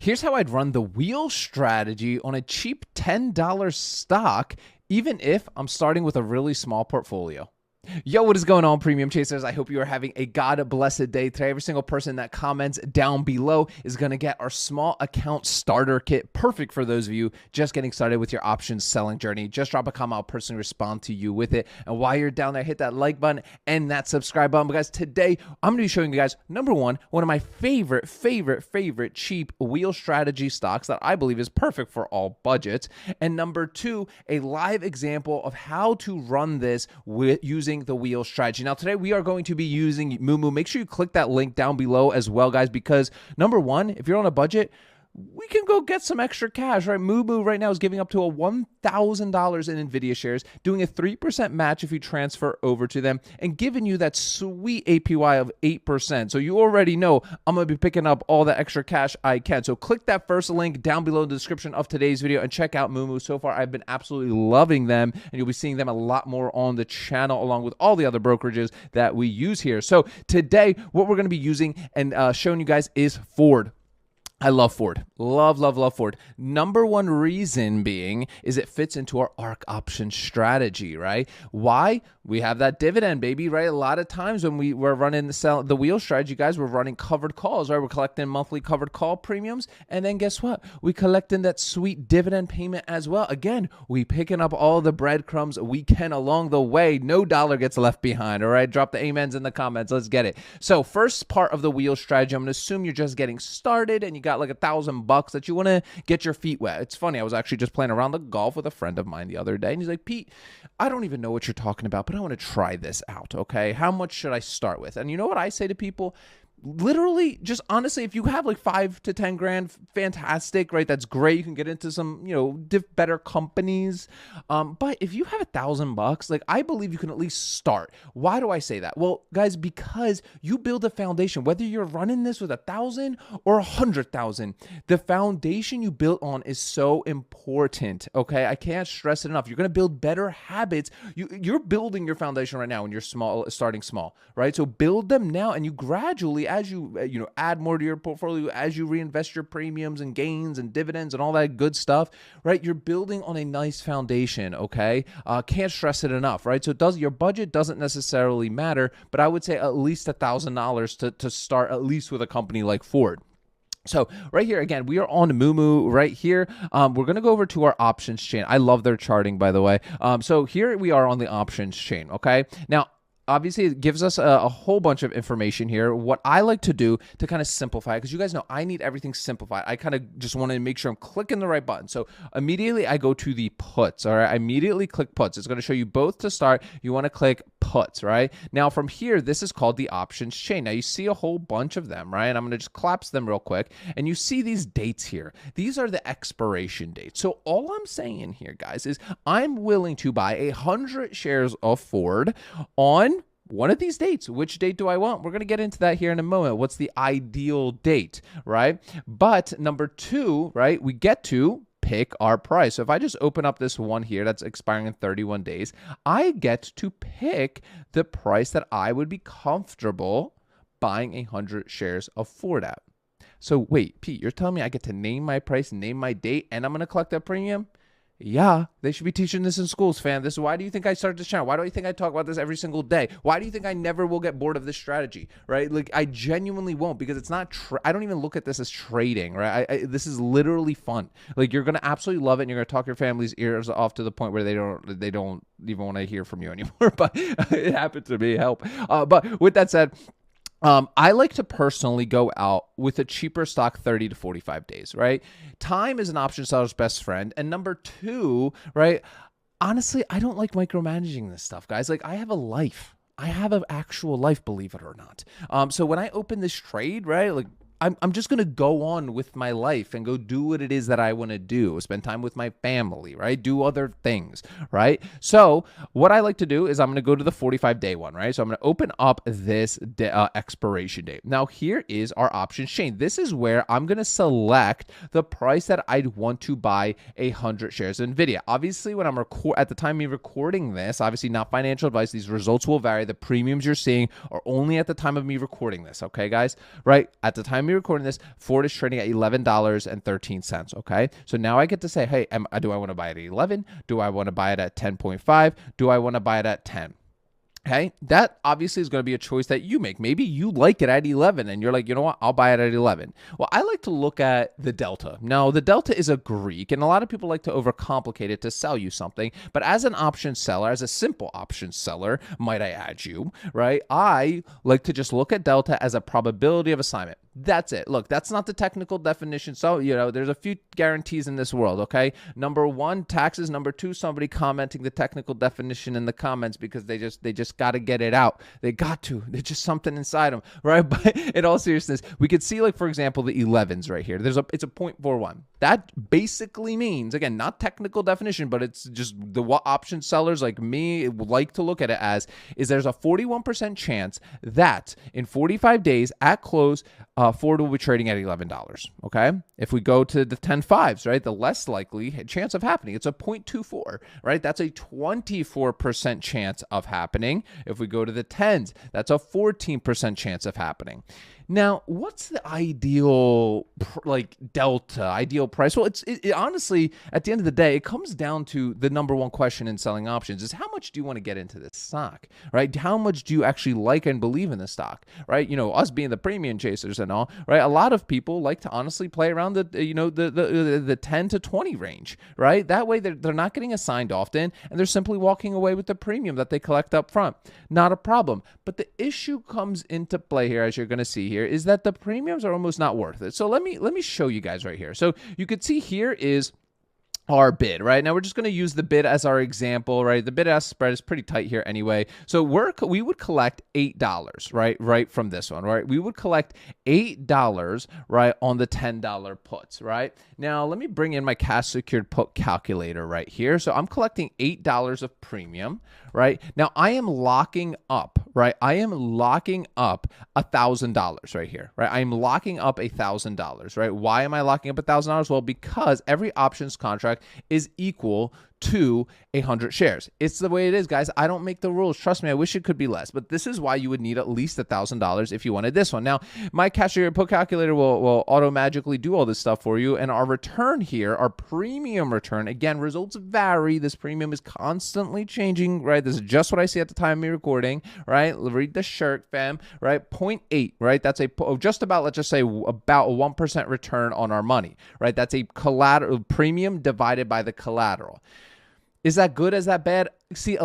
Here's how I'd run the wheel strategy on a cheap $10 stock, even if I'm starting with a really small portfolio. Yo, what is going on, Premium Chasers? I hope you are having a God-blessed day today. Every single person that comments down below is going to get our small account starter kit, perfect for those of you just getting started with your options selling journey. Just drop a comment. I'll personally respond to you with it. And while you're down there, hit that like button and that subscribe button, because today I'm going to be showing you guys, number one of my favorite cheap wheel strategy stocks that I believe is perfect for all budgets. And number two, a live example of how to run this with using the wheel strategy. Now, today we are going to be using Moomoo. Make sure you click that link down below as well, guys, because number one, if you're on a budget, we can go get some extra cash, right? Moomoo right now is giving up to a $1,000 in NVIDIA shares, doing a 3% match if you transfer over to them, and giving you that sweet APY of 8%. So you already know I'm going to be picking up all the extra cash I can. So click that first link down below in the description of today's video and check out Moomoo. So far, I've been absolutely loving them, and you'll be seeing them a lot more on the channel along with all the other brokerages that we use here. So today, what we're going to be using and showing you guys is Ford. I love Ford. Love Ford. Number one reason being is it fits into our ARC option strategy, right? Why? We have that dividend, baby, right? A lot of times when we're running the wheel strategy, guys, we're running covered calls, right? We're collecting monthly covered call premiums. And then guess what? We collecting that sweet dividend payment as well. Again, we picking up all the breadcrumbs we can along the way. No dollar gets left behind, all right? Drop the amens in the comments. Let's get it. So first part of the wheel strategy, I'm going to assume you're just getting started and you got like $1,000 that you want to get your feet wet. It's funny. I was actually just playing around the golf with a friend of mine the other day, and he's like, Pete, I don't even know what you're talking about, but I want to try this out. Okay. How much should I start with? And you know what I say to people? Literally, just honestly, if you have like 5 to 10 grand, fantastic, right? That's great. You can get into some, better companies. But if you have $1,000, like I believe you can at least start. Why do I say that? Well, guys, because you build a foundation, whether you're running this with 1,000 or 100,000, the foundation you built on is so important. Okay. I can't stress it enough. You're going to build better habits. You're building your foundation right now when you're starting small, right? So build them now, and you gradually, as you add more to your portfolio, as you reinvest your premiums and gains and dividends and all that good stuff, right? You're building on a nice foundation, okay? Can't stress it enough, right? So your budget doesn't necessarily matter, but I would say at least $1,000 to start, at least with a company like Ford. So right here, again, we are on Moomoo right here. We're going to go over to our options chain. I love their charting, by the way. So here we are on the options chain, okay? Now, obviously, it gives us a whole bunch of information here. What I like to do to kind of simplify it, because you guys know I need everything simplified. I kind of just want to make sure I'm clicking the right button. So immediately I go to the puts, all right? I immediately click puts. It's going to show you both to start. You want to click puts, right? Now from here, this is called the options chain. Now you see a whole bunch of them, right? And I'm going to just collapse them real quick. And you see these dates here. These are the expiration dates. So all I'm saying here, guys, is I'm willing to buy 100 shares of Ford on one of these dates. Which date do I want? We're going to get into that here in a moment. What's the ideal date, right? But number two, right, we get to pick our price. So if I just open up this one here that's expiring in 31 days, I get to pick the price that I would be comfortable buying 100 shares of Ford at. So wait, Pete, you're telling me I get to name my price, name my date, and I'm going to collect that premium? Yeah, they should be teaching this in schools, fam. Why do you think I started this channel? Why do you think I talk about this every single day? Why do you think I never will get bored of this strategy, right? Like, I genuinely won't, because it's not, I don't even look at this as trading, right? This is literally fun. Like, you're going to absolutely love it, and you're going to talk your family's ears off to the point where they don't even want to hear from you anymore. But it happened to me, help. But with that said, I like to personally go out with a cheaper stock 30 to 45 days, right? Time is an option seller's best friend. And number two, right? Honestly, I don't like micromanaging this stuff, guys. Like, I have a life. I have an actual life, believe it or not. So when I open this trade, right, like, I'm just going to go on with my life and go do what it is that I want to do, spend time with my family, right? Do other things, right? So what I like to do is I'm going to go to the 45-day one, right? So I'm going to open up this expiration date. Now, here is our options chain. This is where I'm going to select the price that I'd want to buy 100 shares of NVIDIA. Obviously, when I'm at the time of me recording this, obviously not financial advice, these results will vary. The premiums you're seeing are only at the time of me recording this, okay, guys? Right? At the time of me recording this, Ford is trading at $11.13. Okay. So now I get to say, hey, do I want to buy it at 11? Do I want to buy it at 10.5? Do I want to buy it at 10? Okay, that obviously is going to be a choice that you make. Maybe you like it at 11 and you're like, you know what, I'll buy it at 11. Well, I like to look at the delta. Now, the delta is a Greek, and a lot of people like to overcomplicate it to sell you something. But as an option seller, as a simple option seller, might I add you, right? I like to just look at delta as a probability of assignment. That's it. Look, that's not the technical definition. So, there's a few guarantees in this world, okay? Number one, taxes. Number two, somebody commenting the technical definition in the comments because they just got to get it out. They got to. There's just something inside them, right? But in all seriousness, we could see, like, for example, the 11s right here. It's a 0.41. That basically means, again, not technical definition, but it's just what option sellers like me like to look at it as, is there's a 41% chance that in 45 days at close, Ford will be trading at $11, okay? If we go to the 10.5s, right, the less likely chance of happening, it's a 0.24, right? That's a 24% chance of happening. If we go to the 10s, that's a 14% chance of happening. Now, what's the ideal delta, ideal price? Well, it honestly, at the end of the day, it comes down to the number one question in selling options is how much do you want to get into this stock, right? How much do you actually like and believe in the stock, right? Us being the premium chasers and all, right? A lot of people like to honestly play around the 10 to 20 range, right? That way they're not getting assigned often and they're simply walking away with the premium that they collect up front. Not a problem. But the issue comes into play here, as you're going to see here, is that the premiums are almost not worth it. So let me show you guys right here. So you could see here is our bid, right? Now we're just going to use the bid as our example, right? The bid-ask spread is pretty tight here anyway. So we would collect $8, right from this one, right? We would collect $8, right, on the $10 puts, right? Now let me bring in my cash secured put calculator right here. So I'm collecting $8 of premium, right? Now I am locking up, right? I am locking up $1,000 right here, right? I am locking up $1,000, right? Why am I locking up $1,000? Well, because every options contract is equal to 100 shares. It's the way it is, guys. I don't make the rules. Trust me, I wish it could be less, but this is why you would need at least $1,000 if you wanted this one. Now, my cash secured put calculator will auto-magically do all this stuff for you, and our return here, our premium return, again, results vary. This premium is constantly changing, right? This is just what I see at the time of me recording, right? Read the shirt, fam, right? 0.8, right? That's just about, let's just say, about a 1% return on our money, right? That's a collateral premium divided by the collateral. Is that good? Is that bad? See,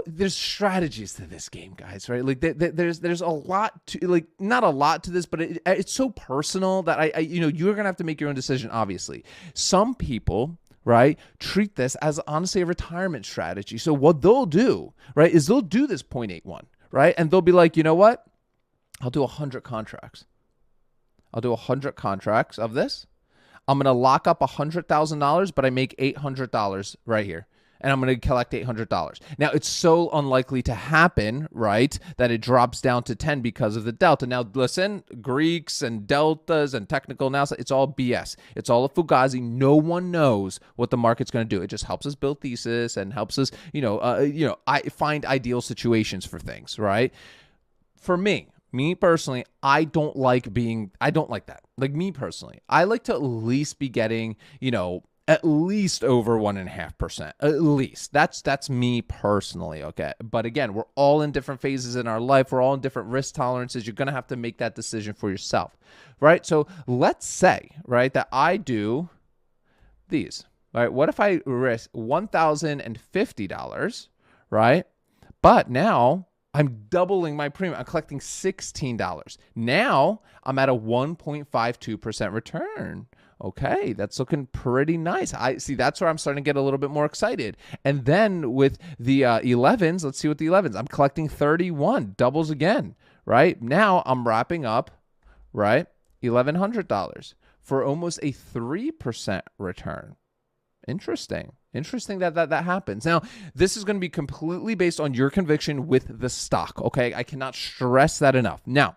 there's strategies to this game, guys, right? Like there's a lot to, like, not a lot to this, but it's so personal that you're going to have to make your own decision, obviously. Some people, right, treat this as honestly a retirement strategy. So what they'll do, right, is they'll do this 0.81, right? And they'll be like, you know what? I'll do 100 contracts. I'll do 100 contracts of this. I'm going to lock up $100,000, but I make $800 right here. And I'm going to collect $800. Now, it's so unlikely to happen, right, that it drops down to 10 because of the delta. Now, listen, Greeks and deltas and technical analysis, it's all BS. It's all a fugazi. No one knows what the market's going to do. It just helps us build thesis and helps us, I find ideal situations for things, right? For me personally, I don't like that. Like, me personally, I like to at least be getting, at least over 1.5%, at least. That's me personally, okay? But again, we're all in different phases in our life. We're all in different risk tolerances. You're going to have to make that decision for yourself, right? So let's say, right, that I do these, right? What if I risk $1,050, right? But now I'm doubling my premium. I'm collecting $16. Now I'm at a 1.52% return. Okay, that's looking pretty nice. I see, that's where I'm starting to get a little bit more excited. And then with the 11s, let's see what the 11s. I'm collecting 31, doubles again, right? Now I'm wrapping up, right, $1,100 for almost a 3% return. Interesting that happens. Now, this is going to be completely based on your conviction with the stock, okay? I cannot stress that enough. Now,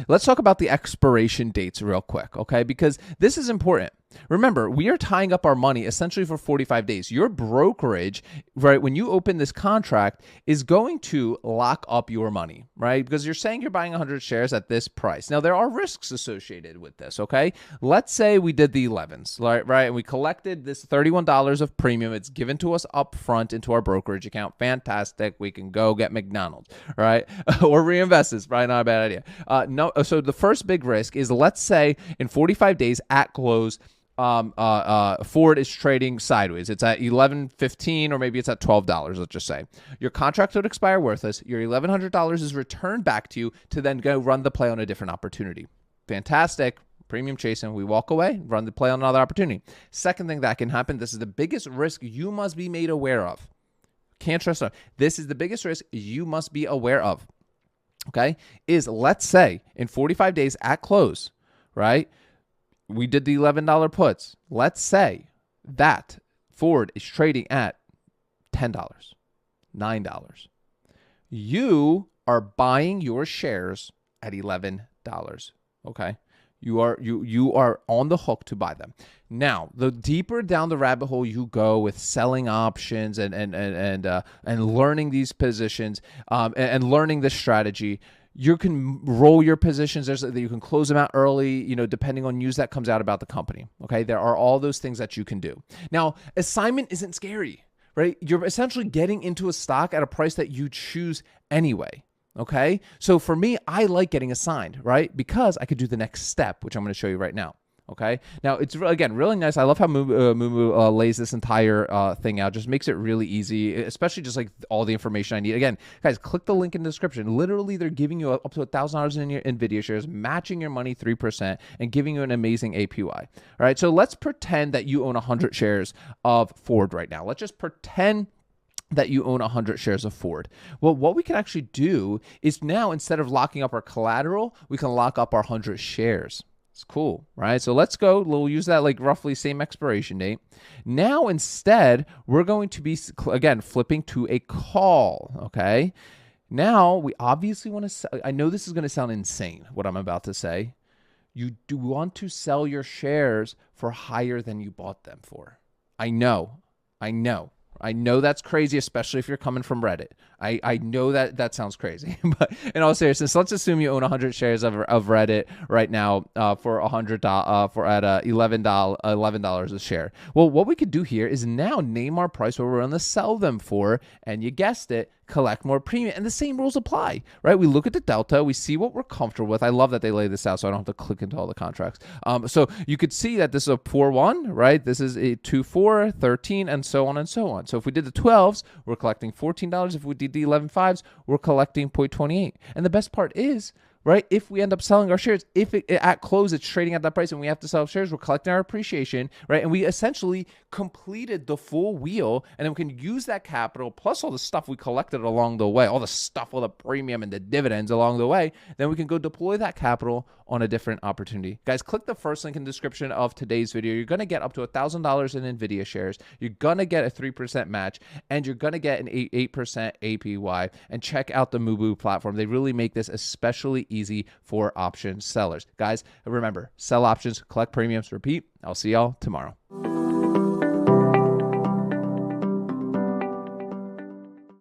let's talk about the expiration dates real quick, okay? Because this is important. Remember, we are tying up our money essentially for 45 days. Your brokerage, right, when you open this contract, is going to lock up your money, right? Because you're saying you're buying 100 shares at this price. Now, there are risks associated with this, okay? Let's say we did the 11s, right? And we collected this $31 of premium. It's given to us up front into our brokerage account. Fantastic. We can go get McDonald's, right? Or reinvest this. Probably not a bad idea. No. So the first big risk is, let's say in 45 days at close, Ford is trading sideways. It's at $11.15 or maybe it's at $12, let's just say. Your contract would expire worthless. Your $1,100 is returned back to you to then go run the play on a different opportunity. Fantastic. Premium chasing. We walk away, run the play on another opportunity. Second thing that can happen, this is the biggest risk you must be made aware of. Can't trust them. This is the biggest risk you must be aware of. Okay? Is, let's say in 45 days at close, right? We did the $11 puts. Let's say that Ford is trading at $10, $9. You are buying your shares at $11. Okay? You are on the hook to buy them. Now, the deeper down the rabbit hole you go with selling options and learning these positions and learning this strategy, you can roll your positions. You can close them out early, depending on news that comes out about the company. Okay, there are all those things that you can do. Now, assignment isn't scary, right? You're essentially getting into a stock at a price that you choose anyway. Okay, so for me, I like getting assigned, right? Because I could do the next step, which I'm going to show you right now. Okay, now it's again really nice. I love how Moomoo lays this entire thing out. Just makes it really easy, especially just like all the information I need. Again, guys, click the link in the description. Literally, they're giving you up to $1,000 in your NVIDIA shares, matching your money 3%, and giving you an amazing APY. All right, so let's pretend that you own 100 shares of Ford right now. Let's just pretend that you own 100 shares of Ford. Well, what we can actually do is now, instead of locking up our collateral, we can lock up our 100 shares. It's cool, right? So let's go. We'll use that like roughly same expiration date. Now, instead, we're going to be, again, flipping to a call, okay? Now, we obviously want to, I know this is going to sound insane, what I'm about to say. You do want to sell your shares for higher than you bought them for. I know that's crazy, especially if you're coming from Reddit. I know that sounds crazy, but in all seriousness, let's assume you own 100 shares of Reddit right now for $100 for at $11 a share. Well, what we could do here is now name our price where we're going to sell them for, and you guessed it, collect more premium. And the same rules apply, right? We look at the delta, we see what we're comfortable with. I love that they lay this out so I don't have to click into all the contracts. So you could see that this is a 4-1, right? This is a 2-4, 13, and so on and so on. So if we did the 12s, we're collecting $14. If we did the 11.5s, we're collecting 0.28. And the best part is, right, if we end up selling our shares, if at close it's trading at that price and we have to sell shares, we're collecting our appreciation, right? And we essentially completed the full wheel, and then we can use that capital plus all the stuff we collected along the way, all the premium and the dividends along the way, then we can go deploy that capital on a different opportunity. Guys, click the first link in the description of today's video. You're going to get up to $1,000 in NVIDIA shares. You're going to get a 3% match, and you're going to get an 8% APY. And check out the Moomoo platform. They really make this especially easy for option sellers. Guys, remember, sell options, collect premiums, repeat. I'll see y'all tomorrow.